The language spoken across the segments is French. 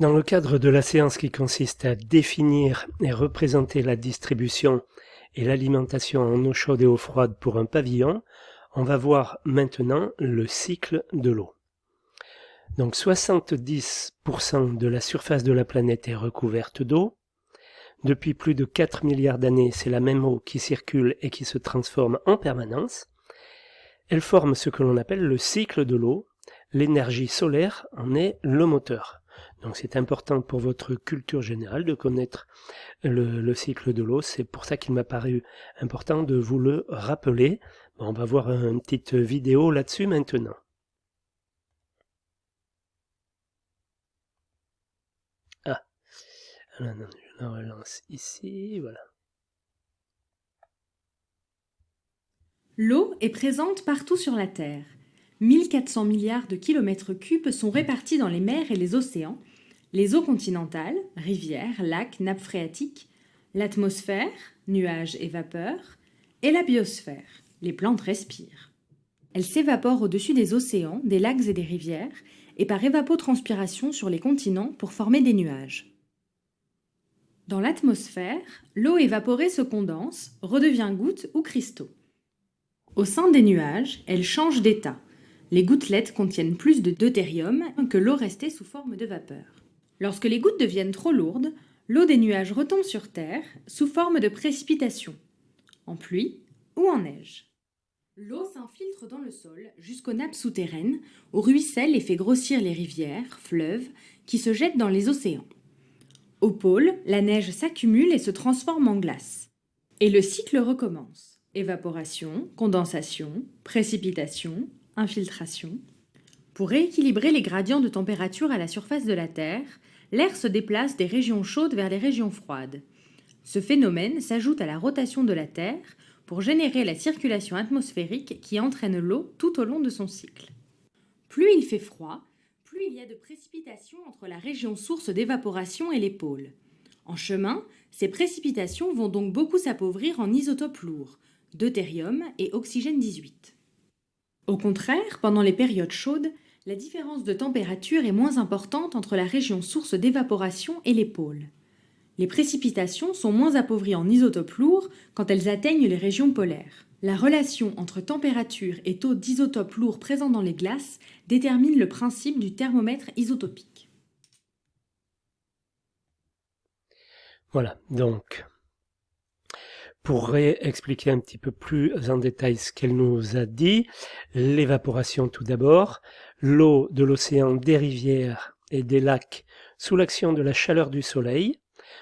Dans le cadre de la séance qui consiste à définir et représenter la distribution et l'alimentation en eau chaude et eau froide pour un pavillon, on va voir maintenant le cycle de l'eau. Donc 70% de la surface de la planète est recouverte d'eau. Depuis plus de 4 milliards d'années, c'est la même eau qui circule et qui se transforme en permanence. Elle forme ce que l'on appelle le cycle de l'eau. L'énergie solaire en est le moteur. Donc c'est important pour votre culture générale de connaître le cycle de l'eau. C'est pour ça qu'il m'a paru important de vous le rappeler. Bon, on va voir une petite vidéo là-dessus maintenant. Ah, alors, non, je la relance ici, voilà. L'eau est présente partout sur la Terre. 1400 milliards de kilomètres cubes sont répartis dans les mers et les océans, les eaux continentales, rivières, lacs, nappes phréatiques, l'atmosphère, nuages et vapeurs, et la biosphère, les plantes respirent. Elles s'évaporent au-dessus des océans, des lacs et des rivières, et par évapotranspiration sur les continents pour former des nuages. Dans l'atmosphère, l'eau évaporée se condense, redevient gouttes ou cristaux. Au sein des nuages, elle change d'état. Les gouttelettes contiennent plus de deutérium que l'eau restée sous forme de vapeur. Lorsque les gouttes deviennent trop lourdes, l'eau des nuages retombe sur Terre sous forme de précipitations, en pluie ou en neige. L'eau s'infiltre dans le sol jusqu'aux nappes souterraines, où ruisselle et fait grossir les rivières, fleuves, qui se jettent dans les océans. Au pôle, la neige s'accumule et se transforme en glace. Et le cycle recommence. Évaporation, condensation, précipitation, infiltration. Pour rééquilibrer les gradients de température à la surface de la Terre, l'air se déplace des régions chaudes vers les régions froides. Ce phénomène s'ajoute à la rotation de la Terre pour générer la circulation atmosphérique qui entraîne l'eau tout au long de son cycle. Plus il fait froid, plus il y a de précipitations entre la région source d'évaporation et les pôles. En chemin, ces précipitations vont donc beaucoup s'appauvrir en isotopes lourds, deutérium et oxygène 18. Au contraire, pendant les périodes chaudes, la différence de température est moins importante entre la région source d'évaporation et les pôles. Les précipitations sont moins appauvries en isotopes lourds quand elles atteignent les régions polaires. La relation entre température et taux d'isotopes lourds présents dans les glaces détermine le principe du thermomètre isotopique. Voilà, donc, pour réexpliquer un petit peu plus en détail ce qu'elle nous a dit, l'évaporation tout d'abord, l'eau de l'océan, des rivières et des lacs sous l'action de la chaleur du soleil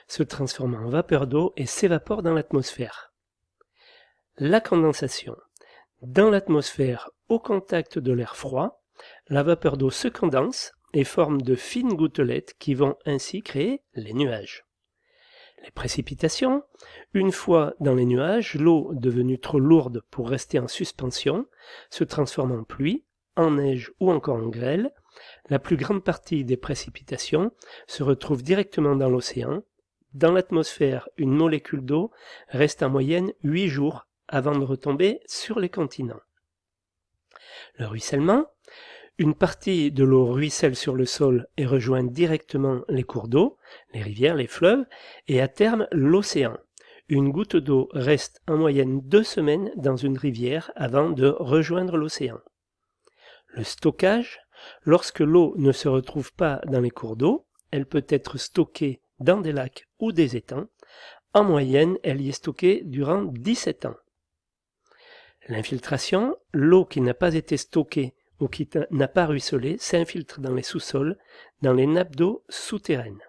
se transforme en vapeur d'eau et s'évapore dans l'atmosphère. La condensation. Dans l'atmosphère, au contact de l'air froid, la vapeur d'eau se condense et forme de fines gouttelettes qui vont ainsi créer les nuages. Les précipitations. Une fois dans les nuages, l'eau devenue trop lourde pour rester en suspension se transforme en pluie, en neige ou encore en grêle. La plus grande partie des précipitations se retrouve directement dans l'océan. Dans l'atmosphère, une molécule d'eau reste en moyenne 8 jours avant de retomber sur les continents. Le ruissellement. Une partie de l'eau ruisselle sur le sol et rejoint directement les cours d'eau, les rivières, les fleuves, et à terme l'océan. Une goutte d'eau reste en moyenne 2 semaines dans une rivière avant de rejoindre l'océan. Le stockage. Lorsque l'eau ne se retrouve pas dans les cours d'eau, elle peut être stockée dans des lacs ou des étangs. En moyenne, elle y est stockée durant 17 ans. L'infiltration. L'eau qui n'a pas été stockée ou qui n'a pas ruisselé s'infiltre dans les sous-sols, dans les nappes d'eau souterraines.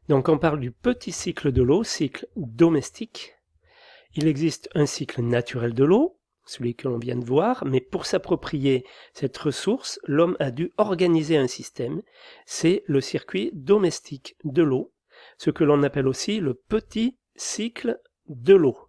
Donc on parle du petit cycle de l'eau, cycle domestique. Il existe un cycle naturel de l'eau, celui que l'on vient de voir, mais pour s'approprier cette ressource, l'homme a dû organiser un système. C'est le circuit domestique de l'eau, ce que l'on appelle aussi le petit cycle de l'eau.